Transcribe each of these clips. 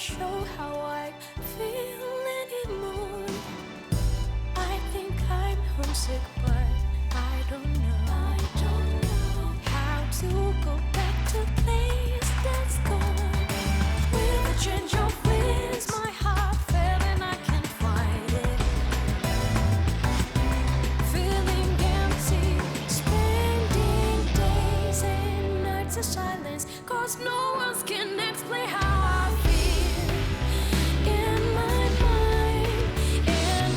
show how I feel anymore. I think I'm homesick, but I don't know how to go back to the place that's gone. With a change of winds, my heart fell and I can't find it. Feeling empty, spending days and nights of silence, 'cause no one can explain how I feel in my mind. And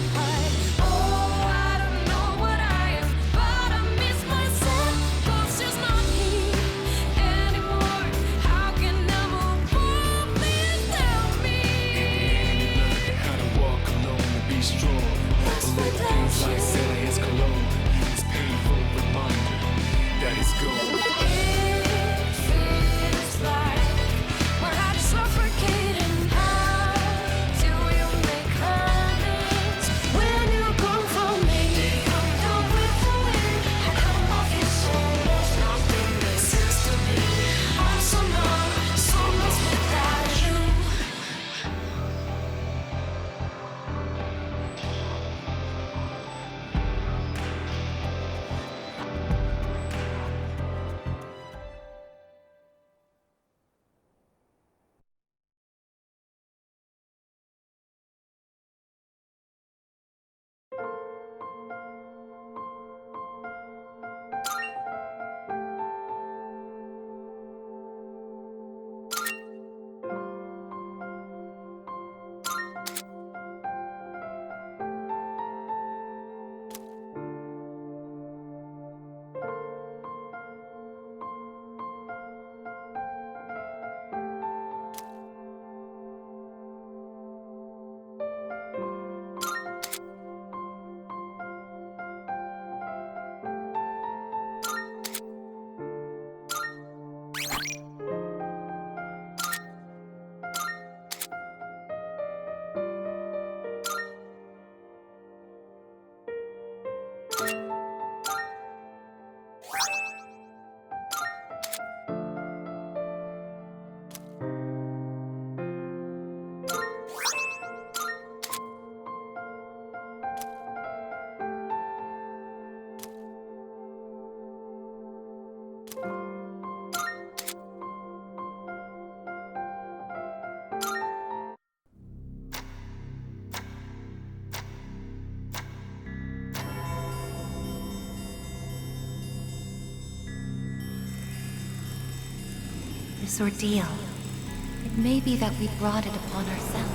I don't know what I am, but I miss myself, 'cause she's not here anymore. How can I move on? Please tell me. How to walk alone and be strong. Lost Believe things without like you. Santa is cologne. It's painful reminder that it's gone. It feels like my heart is suffocating. How do you make amends when you go from me? Come down with the wind. I come off your soul. Nothing makes sense to me. I'm so numb, so lost without you. This ordeal, it may be that we brought it upon ourselves.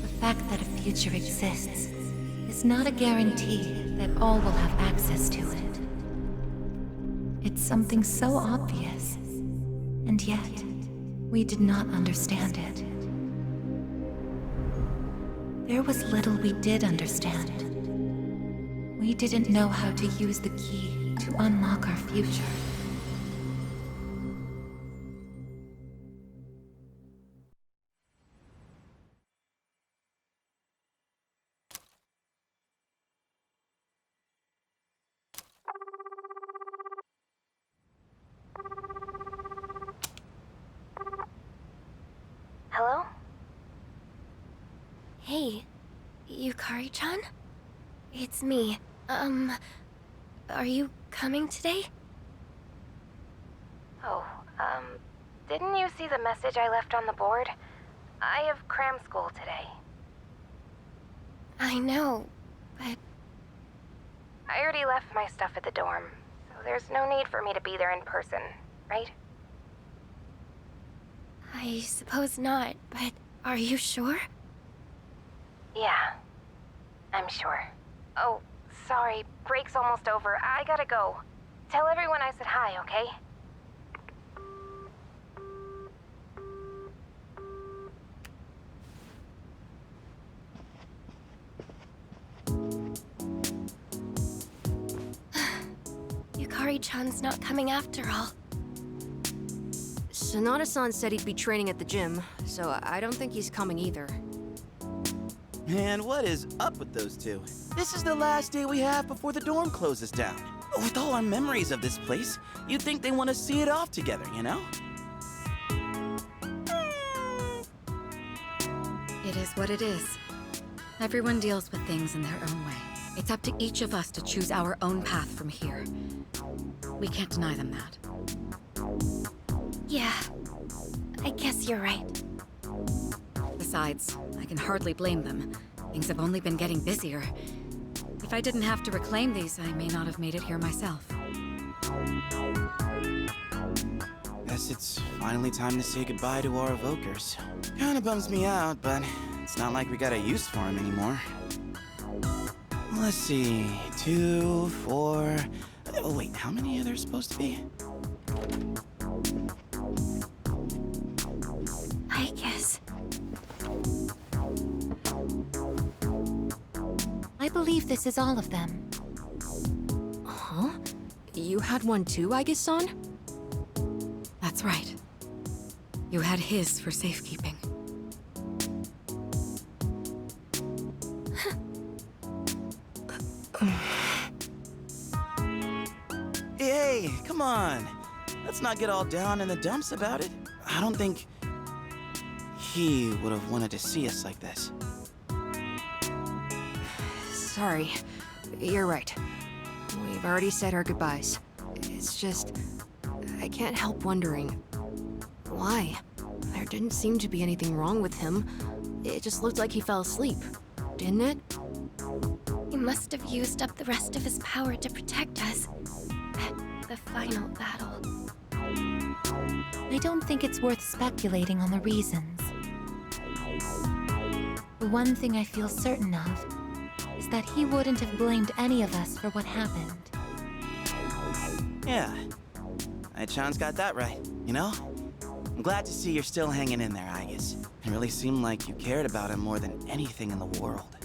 The fact that a future exists is not a guarantee that all will have access to it. It's something so obvious, and yet we did not understand it. There was little we did understand. We didn't know how to use the key to unlock our future. Hello? Hey, Yukari-chan? It's me. Are you coming today? Oh, didn't you see the message I left on the board? I have cram school today. I know, but... I already left my stuff at the dorm, so there's no need for me to be there in person, right? I I suppose not, but are you sure? Yeah, I'm sure. Oh, sorry, break's almost over. I gotta go. Tell everyone I said hi, okay? Yukari-chan's not coming after all. Sonata-san said he'd be training at the gym, so I don't think he's coming either. Man, what is up with those two? This is the last day we have before the dorm closes down. With all our memories of this place, you'd think they want to see it off together, you know? It is what it is. Everyone deals with things in their own way. It's up to each of us to choose our own path from here. We can't deny them that. Yeah, I guess you're right. Besides, I can hardly blame them. Things have only been getting busier. If I didn't have to reclaim these, I may not have made it here myself. Guess it's finally time to say goodbye to our evokers. Kinda bums me out, but it's not like we got a use for them anymore. Let's see, 2, 4... Oh wait, how many are there supposed to be? I guess. I believe this is all of them. Huh? You had one too, Aigis-san? That's right. You had his for safekeeping. Hey, come on. Let's not get all down in the dumps about it. I don't think he would have wanted to see us like this. Sorry. You're right. We've already said our goodbyes. It's just... I can't help wondering... why? There didn't seem to be anything wrong with him. It just looked like he fell asleep. Didn't it? He must have used up the rest of his power to protect us. At the final battle. I don't think it's worth speculating on the reasons. The one thing I feel certain of is that he wouldn't have blamed any of us for what happened. Yeah. Ai-chan's got that right, you know? I'm glad to see you're still hanging in there, Aigis. It really seemed like you cared about him more than anything in the world.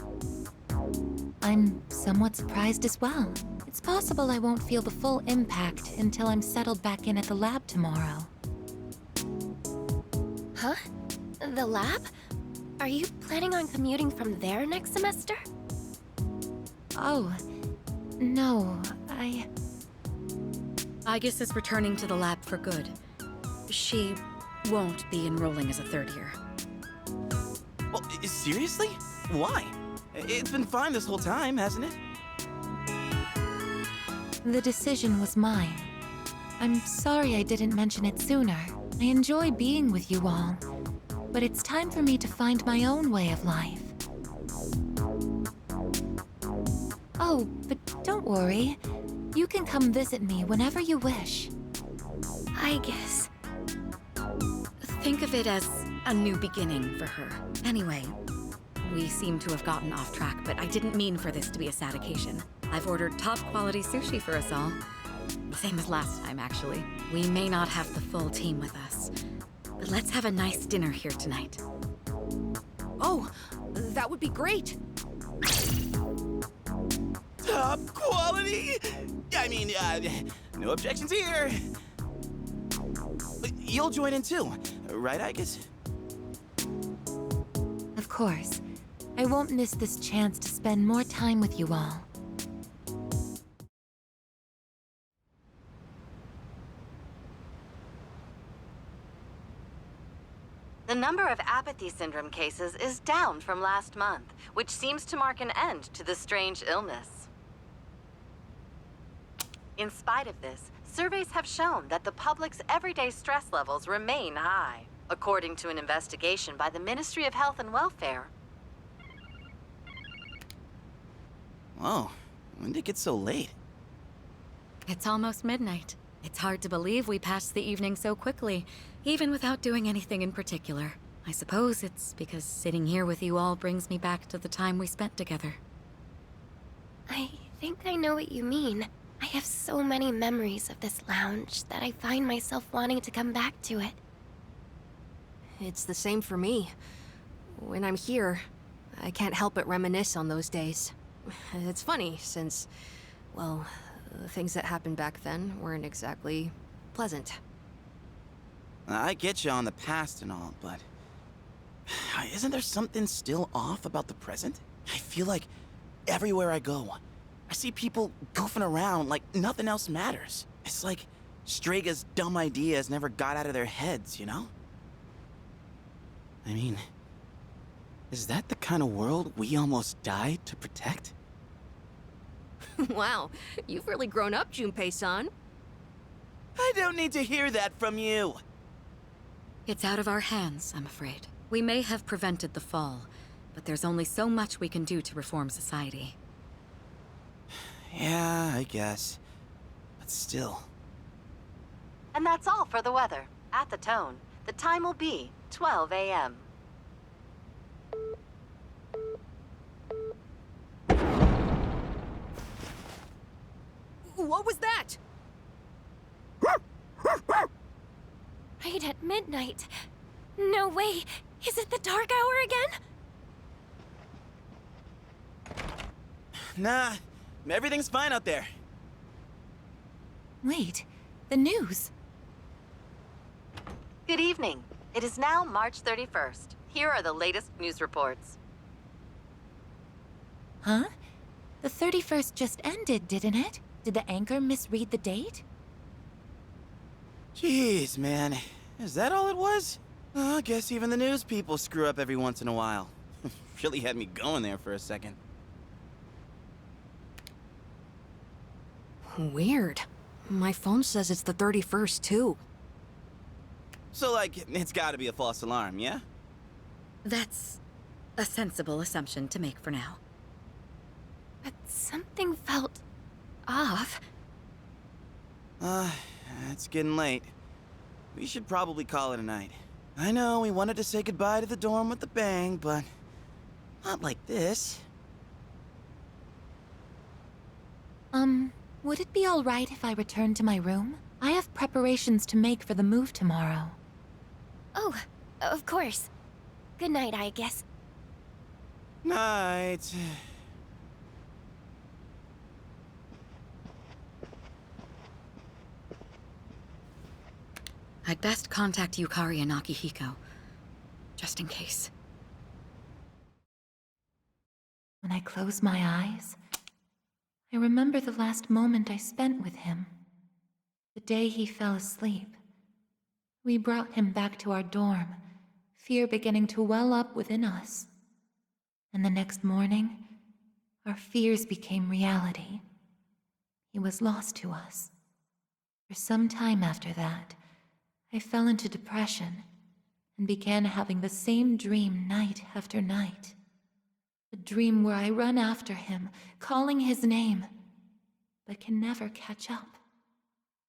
I'm somewhat surprised as well. It's possible I won't feel the full impact until I'm settled back in at the lab tomorrow. Huh? The lab? Are you planning on commuting from there next semester? Oh, no, Aigis is returning to the lab for good. She won't be enrolling as a third year. Well, seriously? Why? It's been fine this whole time, hasn't it? The decision was mine. I'm sorry I didn't mention it sooner. I enjoy being with you all, but it's time for me to find my own way of life. Oh, but don't worry. You can come visit me whenever you wish. I guess. Think of it as a new beginning for her. Anyway, we seem to have gotten off track, but I didn't mean for this to be a sad occasion. I've ordered top-quality sushi for us all. The same as last time, actually. We may not have the full team with us, but let's have a nice dinner here tonight. Oh, that would be great! Top quality? I mean, no objections here. You'll join in too, right, Aigis? Of course. I won't miss this chance to spend more time with you all. The number of apathy syndrome cases is down from last month, which seems to mark an end to the strange illness. In spite of this, surveys have shown that the public's everyday stress levels remain high, according to an investigation by the Ministry of Health and Welfare. Whoa, when did it get so late? It's almost midnight. It's hard to believe we passed the evening so quickly, even without doing anything in particular. I suppose it's because sitting here with you all brings me back to the time we spent together. I think I know what you mean. I have so many memories of this lounge that I find myself wanting to come back to it. It's the same for me. When I'm here, I can't help but reminisce on those days. It's funny, since, well, the things that happened back then weren't exactly pleasant. I get you on the past and all, but isn't there something still off about the present? I feel like everywhere I go, I see people goofing around like nothing else matters. It's like Straga's dumb ideas never got out of their heads, you know? I mean, is that the kind of world we almost died to protect? Wow, you've really grown up, Junpei-san. I don't need to hear that from you. It's out of our hands, I'm afraid. We may have prevented the fall, but there's only so much we can do to reform society. Yeah, I guess. But still. And that's all for the weather. At the tone, the time will be 12 a.m. What was that? Right at midnight. No way. Is it the dark hour again? Nah, everything's fine out there. Wait, the news. Good evening. It is now March 31st. Here are the latest news reports. Huh? The 31st just ended, didn't it? Did the anchor misread the date? Jeez, man. Is that all it was? I guess even the news people screw up every once in a while. Really had me going there for a second. Weird. My phone says it's the 31st, too. So, like, it's gotta be a false alarm, yeah? That's a sensible assumption to make for now. But something felt off. It's getting late. We should probably call it a night. I know we wanted to say goodbye to the dorm with a bang, but not like this. Would it be all right if I returned to my room? I have preparations to make for the move tomorrow. Oh, of course. Good night, I guess. Night. I'd best contact Yukari and Akihiko, just in case. When I close my eyes, I remember the last moment I spent with him. The day he fell asleep. We brought him back to our dorm, fear beginning to well up within us. And the next morning, our fears became reality. He was lost to us. For some time after that, I fell into depression and began having the same dream night after night. A dream where I run after him, calling his name, but can never catch up.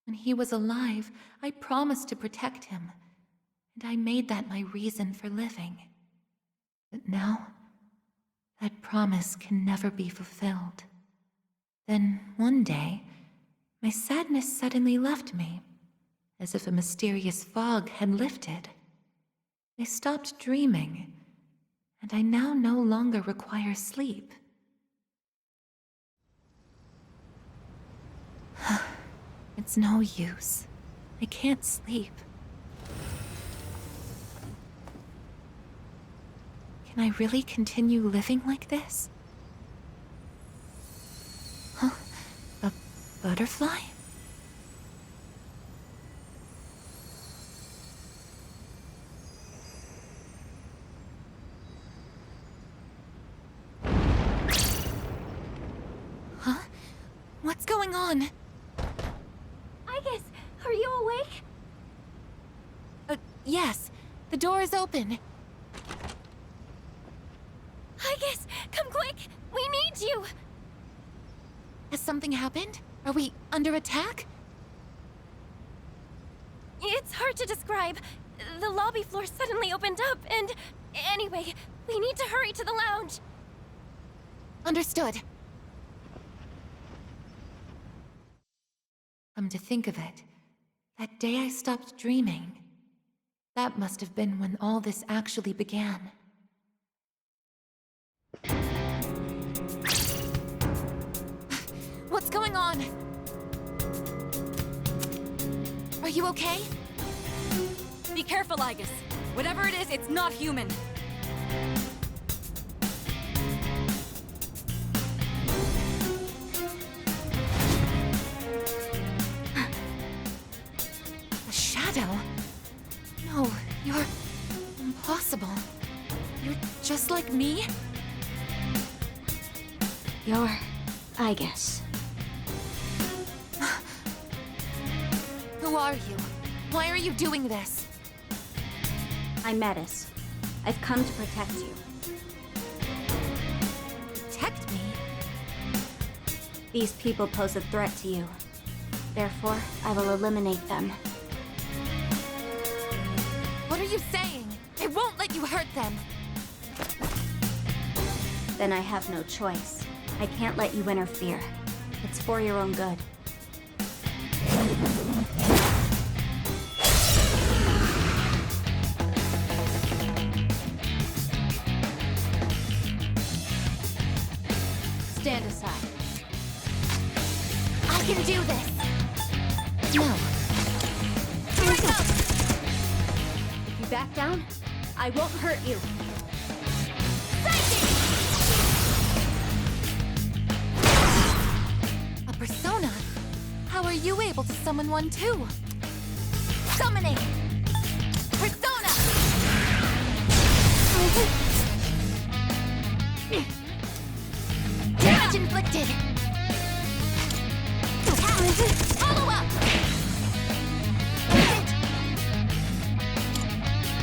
When he was alive, I promised to protect him, and I made that my reason for living. But now, that promise can never be fulfilled. Then, one day, my sadness suddenly left me, as if a mysterious fog had lifted. I stopped dreaming, and I now no longer require sleep. It's no use. I can't sleep. Can I really continue living like this? Huh? A butterfly? Huh? What's going on? Aigis, are you awake? Yes. The door is open. Aigis, come quick! We need you! Has something happened? Are we under attack? It's hard to describe. the lobby floor suddenly opened up, and anyway, we need to hurry to the lounge. Understood. Come to think of it, that day I stopped dreaming, that must have been when all this actually began. What's going on? Are you okay? Be careful, Aigis. Whatever it is, it's not human. A shadow? No, you're... impossible. You're just like me? You're Aigis. Who are you? Why are you doing this? I'm Metis. I've come to protect you. Protect me? These people pose a threat to you. Therefore, I will eliminate them. What are you saying? I won't let you hurt them! Then I have no choice. I can't let you interfere. It's for your own good. Stand aside. I can do this! No. Hurry up! If you back down, I won't hurt you. A persona? How are you able to summon one too? Summoning! Persona! Damage inflicted! Follow up!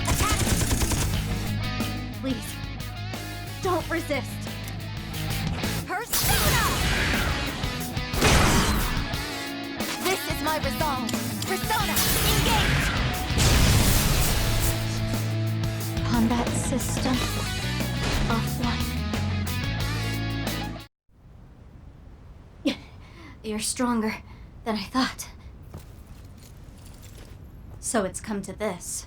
Attack! Please, don't resist. Persona! This is my resolve. Persona, engage! Combat system offline. You're stronger than I thought. So it's come to this.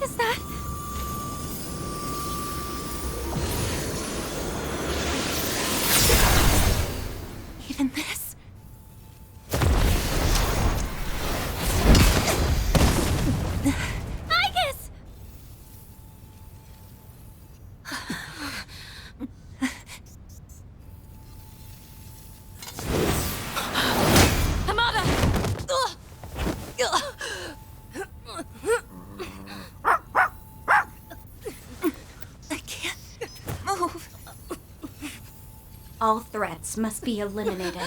Is that... Even this? Aigis! Hamada! I can't move. All threats must be eliminated.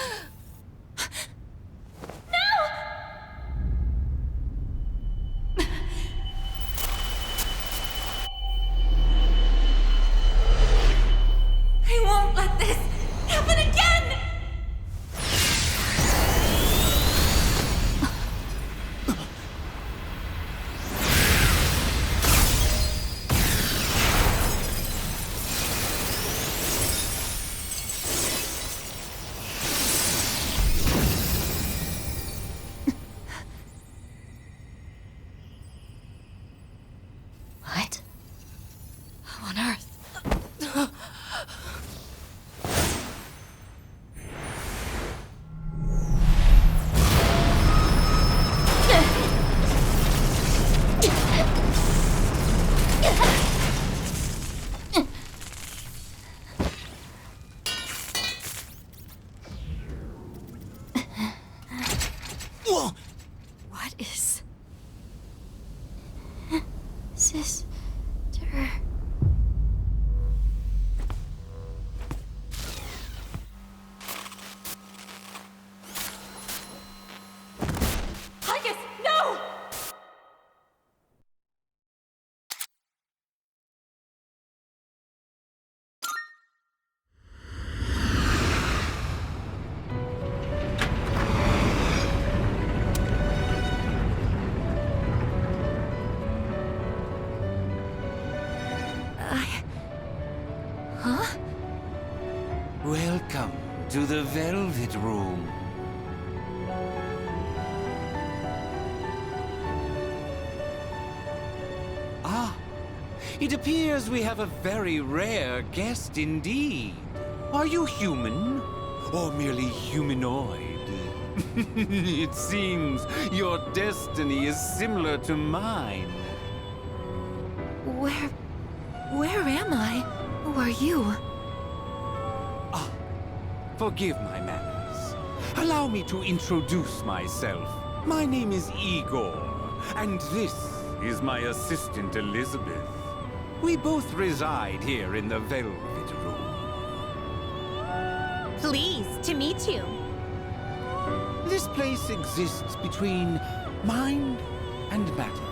I won't let this happen again! What? How on earth? Whoa! What is... Sister. Aigis, no! the Velvet Room. Ah, it appears we have a very rare guest indeed. Are you human? Or merely humanoid? It seems your destiny is similar to mine. Where am I? Who are you? Ah, forgive my manners. Allow me to introduce myself. My name is Igor, and this is my assistant Elizabeth. We both reside here in the Velvet Room. Pleased to meet you. This place exists between mind and matter.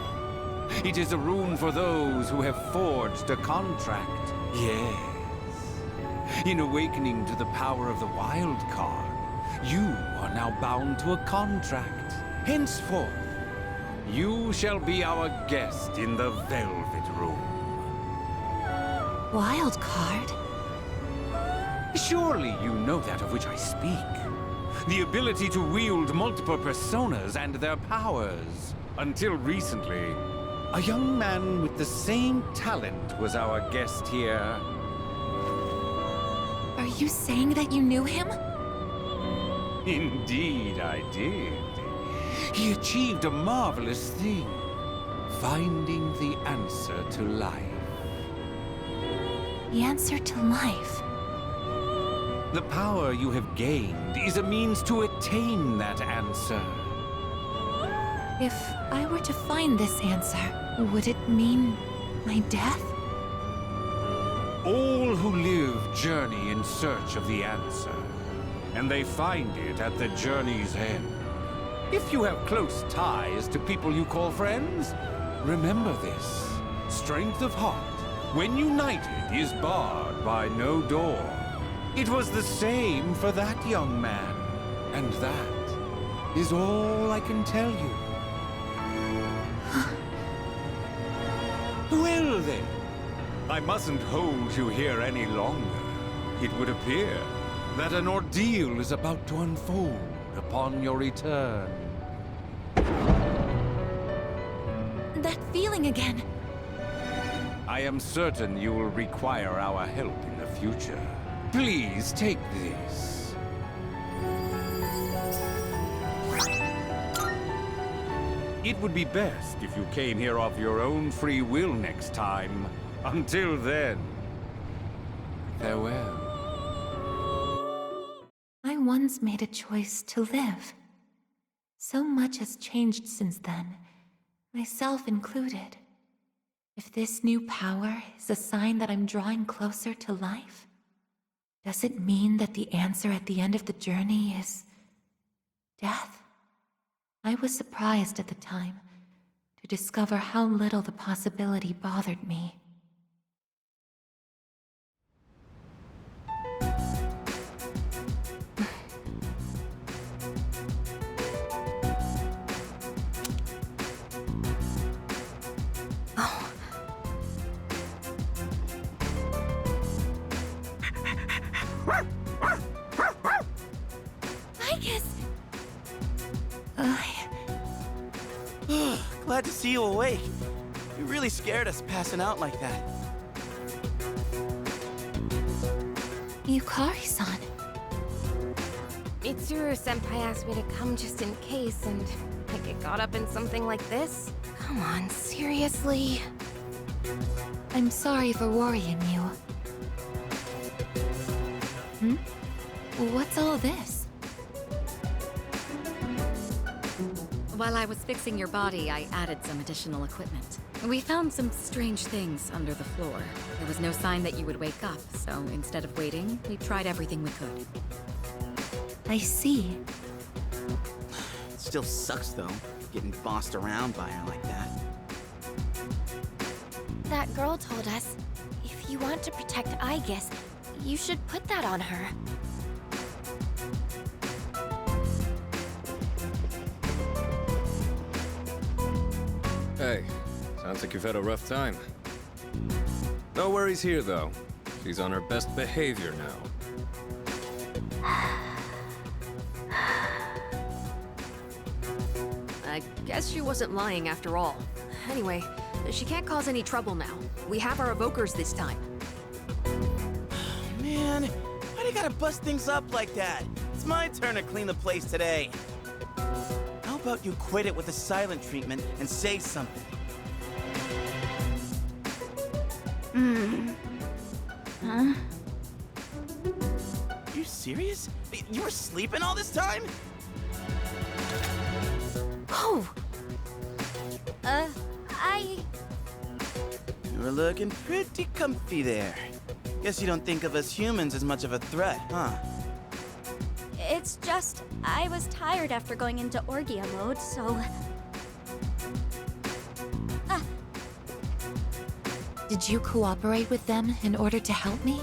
It is a room for those who have forged a contract. Yes. In awakening to the power of the wild card, you are now bound to a contract. Henceforth, you shall be our guest in the Velvet Room. Wild card? Surely you know that of which I speak. The ability to wield multiple personas and their powers. Until recently, a young man with the same talent was our guest here. Are you saying that you knew him? Indeed, I did. He achieved a marvelous thing, finding the answer to life. The answer to life? The power you have gained is a means to attain that answer. If I were to find this answer, would it mean my death? All who live journey in search of the answer, and they find it at the journey's end. If you have close ties to people you call friends, remember this. Strength of heart, when united, is barred by no door. It was the same for that young man, and that is all I can tell you. Well then, I mustn't hold you here any longer. It would appear that an ordeal is about to unfold upon your return. That feeling again. I am certain you will require our help in the future. Please take this. It would be best if you came here of your own free will next time. Until then, farewell. I once made a choice to live. So much has changed since then, myself included. If this new power is a sign that I'm drawing closer to life, does it mean that the answer at the end of the journey is death? I was surprised at the time to discover how little the possibility bothered me. Aigis! Glad to see you awake. You really scared us passing out like that. Yukari-san. Mitsuru-senpai asked me to come just in case, and I get caught up in something like this? Come on, seriously? I'm sorry for worrying you. What's all this? While I was fixing your body, I added some additional equipment. We found some strange things under the floor. There was no sign that you would wake up, so instead of waiting, we tried everything we could. I see. It still sucks, though, getting bossed around by her like that. That girl told us, if you want to protect Aigis, you should put that on her. Hey, sounds like you've had a rough time. No worries here, though. She's on her best behavior now. Guess she wasn't lying after all. Anyway, she can't cause any trouble now. We have our evokers this time. Man, why do you gotta bust things up like that? It's my turn to clean the place today. How about you quit it with the silent treatment and say something? Huh? You serious? You were sleeping all this time? Oh! You were looking pretty comfy there. Guess you don't think of us humans as much of a threat, huh? It's just, I was tired after going into Orgia mode, so... Did you cooperate with them in order to help me?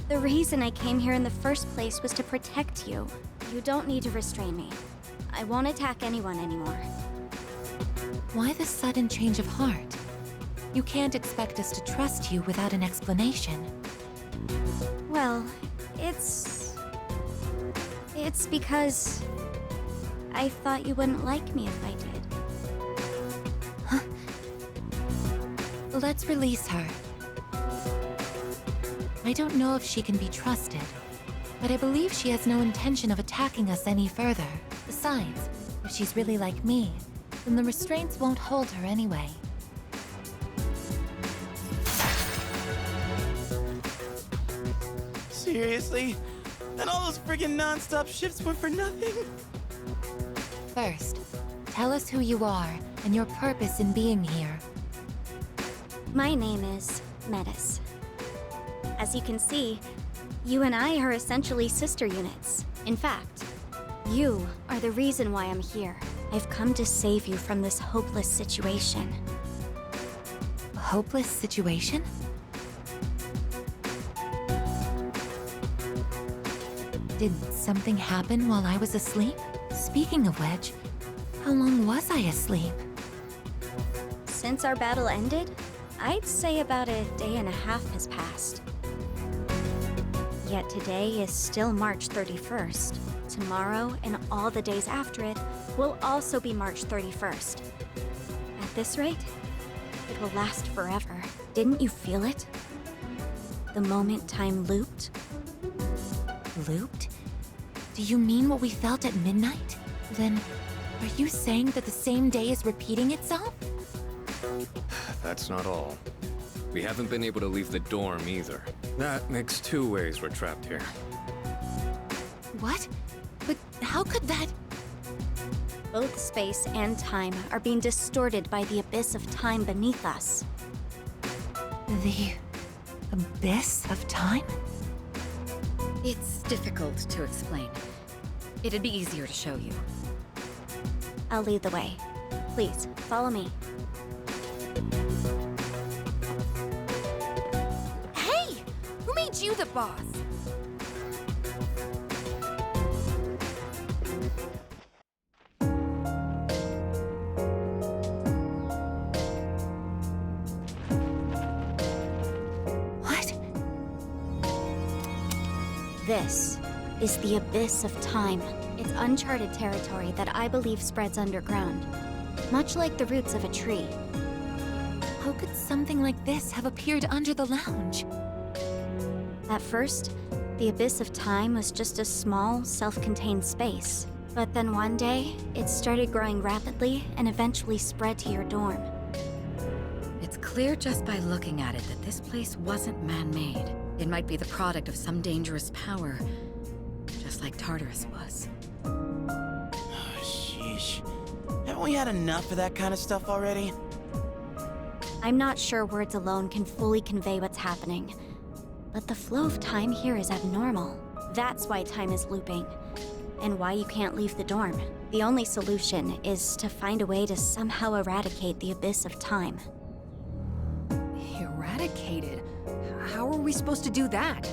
The reason I came here in the first place was to protect you. You don't need to restrain me. I won't attack anyone anymore. Why the sudden change of heart? You can't expect us to trust you without an explanation. Well, it's because... I thought you wouldn't like me if I did. Let's release her. I don't know if she can be trusted, but I believe she has no intention of attacking us any further. Besides, if she's really like me, then the restraints won't hold her anyway. Seriously? And all those friggin' non-stop shifts were for nothing? First, tell us who you are and your purpose in being here. My name is Metis. As you can see, you and I are essentially sister units. In fact, you are the reason why I'm here. I've come to save you from this hopeless situation. A hopeless situation? Did something happen while I was asleep? Speaking of which, how long was I asleep? Since our battle ended, I'd say about a day and a half has passed. Yet today is still March 31st. Tomorrow and all the days after it will also be March 31st. At this rate, it will last forever. Didn't you feel it? The moment time looped? Looped? Do you mean what we felt at midnight? Then, are you saying that the same day is repeating itself? That's not all. We haven't been able to leave the dorm either. That makes 2 ways we're trapped here. What? But how could that... Both space and time are being distorted by the abyss of time beneath us. The... abyss of time? It's difficult to explain. It'd be easier to show you. I'll lead the way. Please, follow me. Hey! Who made you the boss? What? This is the abyss of time. It's uncharted territory that I believe spreads underground, much like the roots of a tree. How could something like this have appeared under the lounge? At first, the abyss of time was just a small, self-contained space. But then one day, it started growing rapidly and eventually spread to your dorm. It's clear just by looking at it that this place wasn't man-made. It might be the product of some dangerous power, just like Tartarus was. Sheesh. Haven't we had enough of that kind of stuff already? I'm not sure words alone can fully convey what's happening, but the flow of time here is abnormal. That's why time is looping, and why you can't leave the dorm. The only solution is to find a way to somehow eradicate the abyss of time. Eradicated? How are we supposed to do that?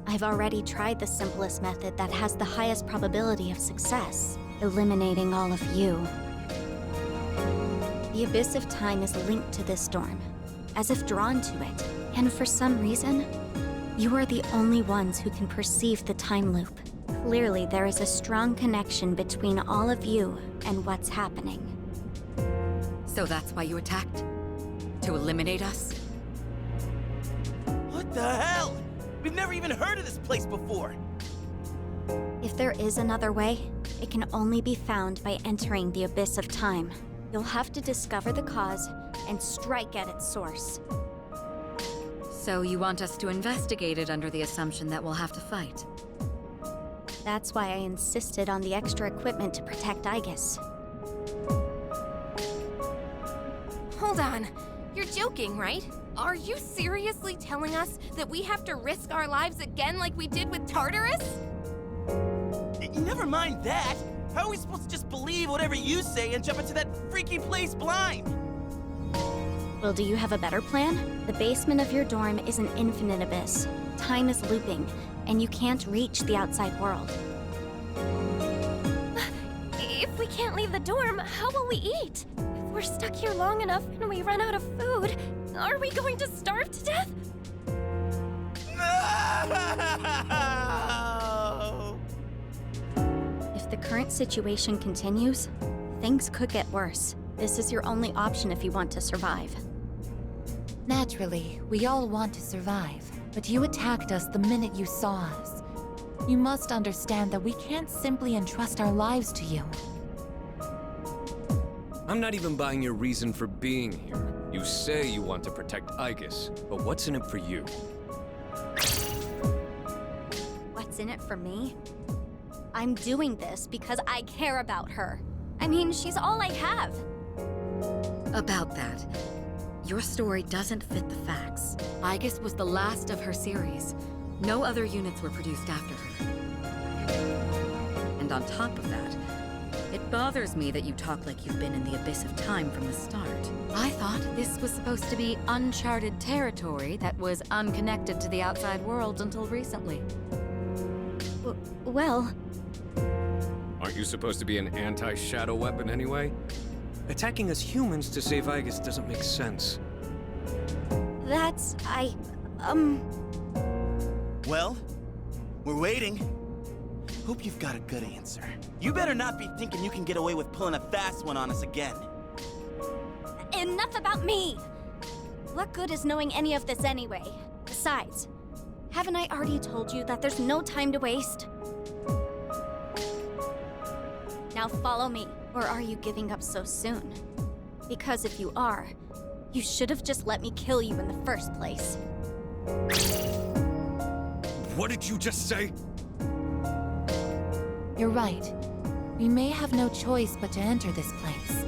I've already tried the simplest method that has the highest probability of success, eliminating all of you. The abyss of time is linked to this dorm, as if drawn to it, and for some reason, you are the only ones who can perceive the time loop. Clearly, there is a strong connection between all of you and what's happening. So that's why you attacked? To eliminate us? What the hell? We've never even heard of this place before. If there is another way, it can only be found by entering the abyss of time. You'll have to discover the cause and strike at its source. So you want us to investigate it under the assumption that we'll have to fight? That's why I insisted on the extra equipment to protect Aigis. Hold on. You're joking, right? Are you seriously telling us that we have to risk our lives again like we did with Tartarus? Never mind that. How are we supposed to just believe whatever you say and jump into that freaky place blind? Well, do you have a better plan? The basement of your dorm is an infinite abyss. Time is looping, and you can't reach the outside world. If we can't leave the dorm, how will we eat? If we're stuck here long enough and we run out of food, are we going to starve to death? No! If the current situation continues, things could get worse. This is your only option if you want to survive. Naturally, we all want to survive, but you attacked us the minute you saw us. You must understand that we can't simply entrust our lives to you. I'm not even buying your reason for being here. You say you want to protect Aigis, but what's in it for you? What's in it for me? I'm doing this because I care about her. I mean, she's all I have. About that, your story doesn't fit the facts. Aigis was the last of her series. No other units were produced after her. And on top of that, it bothers me that you talk like you've been in the abyss of time from the start. I thought this was supposed to be uncharted territory that was unconnected to the outside world until recently. Well... Aren't you supposed to be an anti-shadow weapon anyway? Attacking us humans to save Aigis doesn't make sense. That's... Well, we're waiting. Hope you've got a good answer. You better not be thinking you can get away with pulling a fast one on us again. Enough about me! What good is knowing any of this anyway? Besides, haven't I already told you that there's no time to waste? Now follow me, or are you giving up so soon? Because if you are, you should have just let me kill you in the first place. What did you just say? You're right. We may have no choice but to enter this place.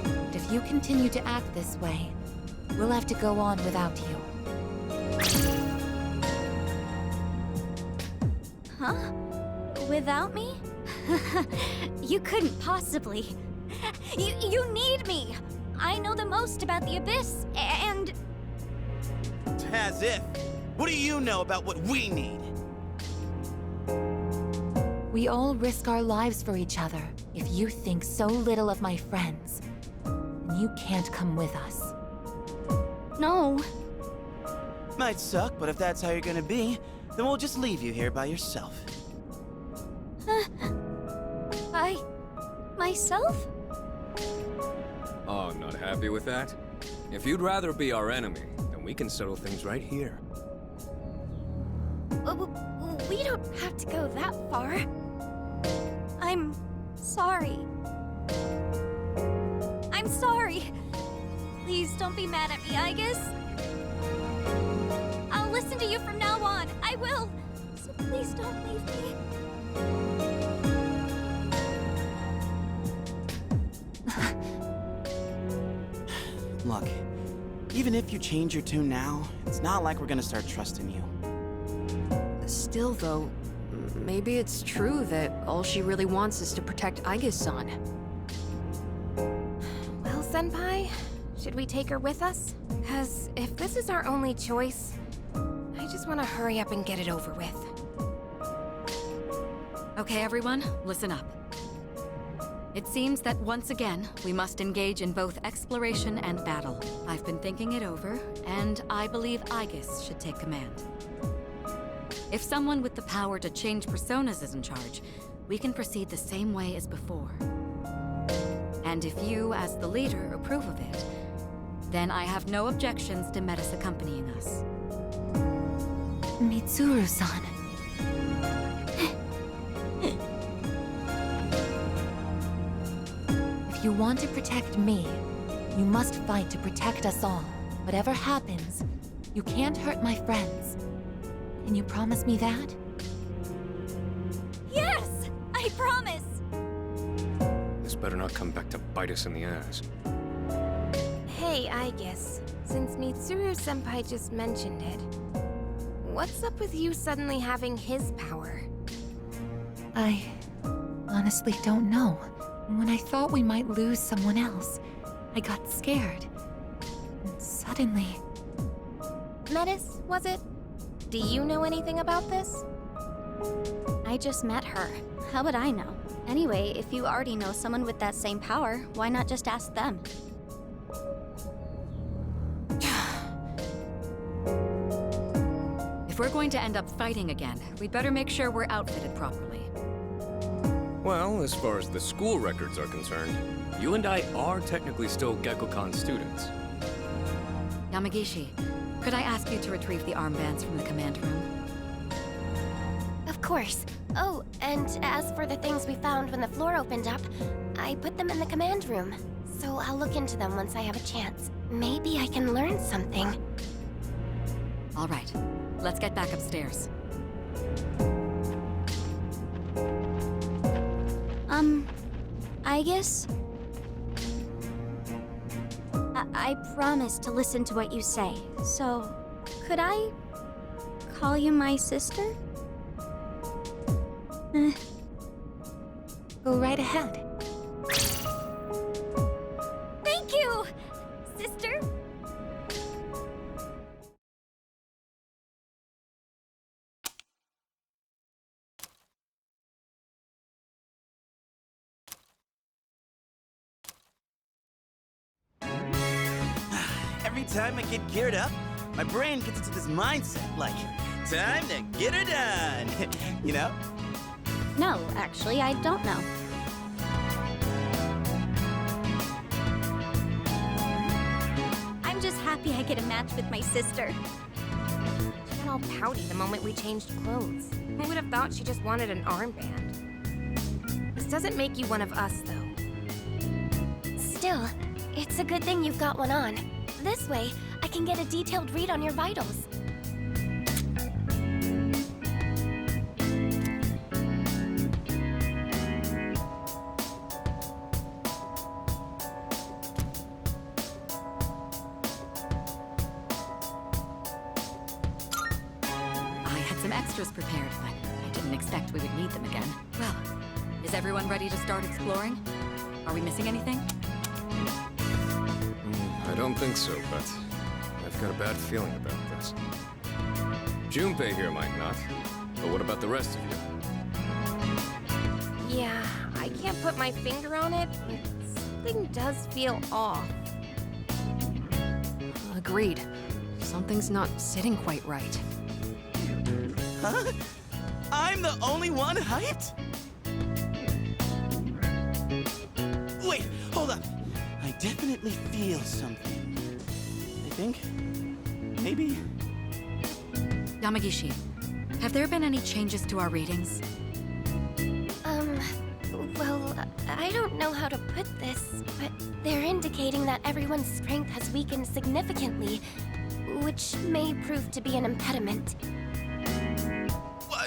But if you continue to act this way, we'll have to go on without you. Huh? Without me? You couldn't possibly. You need me! I know the most about the Abyss, and... As if. What do you know about what we need? We all risk our lives for each other. If you think so little of my friends, then you can't come with us. No. Might suck, but if that's how you're gonna be, then we'll just leave you here by yourself. Myself? Oh, not happy with that? If you'd rather be our enemy, then we can settle things right here. We don't have to go that far. I'm sorry. I'm sorry. Please don't be mad at me, Aigis. I'll listen to you from now on. I will. So please don't leave me. Look, even if you change your tune now, it's not like we're gonna start trusting you. Still, though, maybe it's true that all she really wants is to protect Aigis-san. Well, Senpai, should we take her with us? Because if this is our only choice, I just want to hurry up and get it over with. Okay, everyone, listen up. It seems that once again, we must engage in both exploration and battle. I've been thinking it over, and I believe Aigis should take command. If someone with the power to change personas is in charge, we can proceed the same way as before. And if you, as the leader, approve of it, then I have no objections to Metis accompanying us. Mitsuru-san. If you want to protect me, you must fight to protect us all. Whatever happens, you can't hurt my friends. Can you promise me that? Yes! I promise! This better not come back to bite us in the ass. Hey, Aigis. Since Mitsuru-senpai just mentioned it, what's up with you suddenly having his power? I honestly don't know. When I thought we might lose someone else, I got scared. And suddenly... Metis, was it? Do you know anything about this? I just met her. How would I know? Anyway, if you already know someone with that same power, why not just ask them? If we're going to end up fighting again, we'd better make sure we're outfitted properly. Well, as far as the school records are concerned, you and I are technically still Gekkoukan students. Yamagishi, could I ask you to retrieve the armbands from the command room? Of course. Oh, and as for the things we found when the floor opened up, I put them in the command room. So I'll look into them once I have a chance. Maybe I can learn something. All right, let's get back upstairs. Aigis? I promise to listen to what you say, so could I call you my sister? Go right ahead. Thank you, sister! Every time I get geared up, my brain gets into this mindset like, time to get her done. You know? No, actually, I don't know. I'm just happy I get a match with my sister. She got all pouty the moment we changed clothes. Who would have thought she just wanted an armband? This doesn't make you one of us, though. Still, it's a good thing you've got one on. This way, I can get a detailed read on your vitals. I had some extras prepared, but I didn't expect we would need them again. Well, is everyone ready to start exploring? Are we missing anything? I don't think so, but I've got a bad feeling about this. Junpei here might not, but what about the rest of you? Yeah, I can't put my finger on it, but something does feel off. Agreed. Something's not sitting quite right. Huh? I'm the only one hyped? Wait, hold up. I definitely feel something. I think... maybe... Yamagishi, have there been any changes to our readings? Well, I don't know how to put this, but they're indicating that everyone's strength has weakened significantly, which may prove to be an impediment.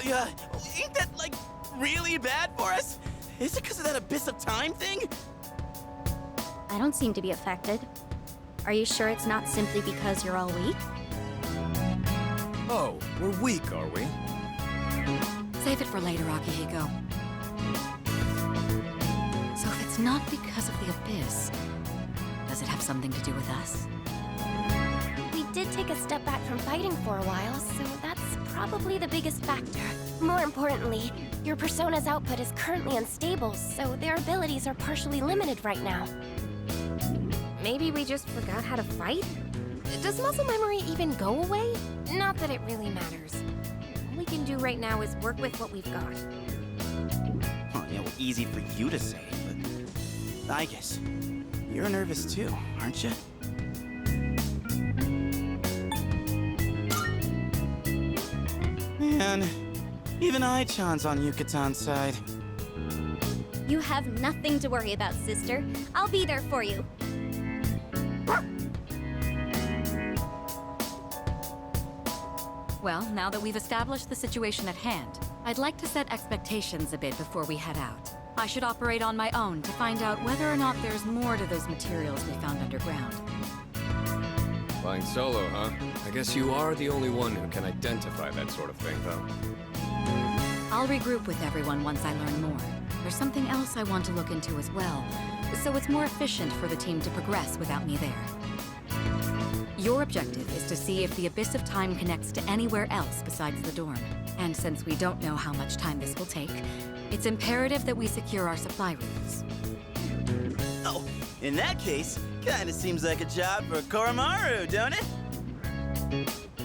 Ain't that, like, really bad for us? Is it because of that abyss of time thing? I don't seem to be affected. Are you sure it's not simply because you're all weak? Oh, we're weak, are we? Save it for later, Akihiko. So if it's not because of the abyss, does it have something to do with us? We did take a step back from fighting for a while, so that's probably the biggest factor. More importantly, your persona's output is currently unstable, so their abilities are partially limited right now. Maybe we just forgot how to fight? Does muscle memory even go away? Not that it really matters. All we can do right now is work with what we've got. easy for you to say, but Aigis, you're nervous too, aren't you? Man, even Ai-chan's on Yukatan's side. You have nothing to worry about, sister. I'll be there for you. Well, now that we've established the situation at hand, I'd like to set expectations a bit before we head out. I should operate on my own to find out whether or not there's more to those materials we found underground. Flying solo, huh? I guess you are the only one who can identify that sort of thing, though. I'll regroup with everyone once I learn more. There's something else I want to look into as well, so it's more efficient for the team to progress without me there. Your objective is to see if the Abyss of Time connects to anywhere else besides the dorm. And since we don't know how much time this will take, it's imperative that we secure our supply routes. Oh, in that case, kinda seems like a job for Koromaru, don't it?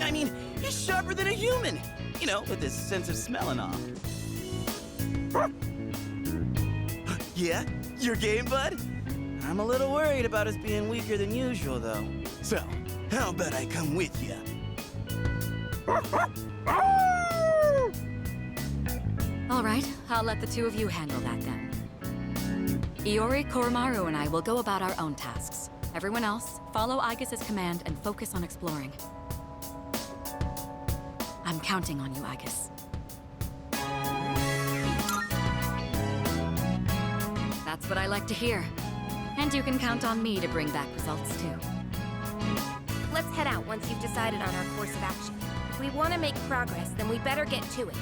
I mean, he's sharper than a human, you know, with his sense of smell and all. Yeah? Your game, bud? I'm a little worried about us being weaker than usual, though. So, how about I come with you? All right, I'll let the two of you handle that then. Iori, Koromaru, and I will go about our own tasks. Everyone else, follow Aigis' command and focus on exploring. I'm counting on you, Aigis. That's what I like to hear. And you can count on me to bring back results, too. Let's head out once you've decided on our course of action. If we want to make progress, then we better get to it.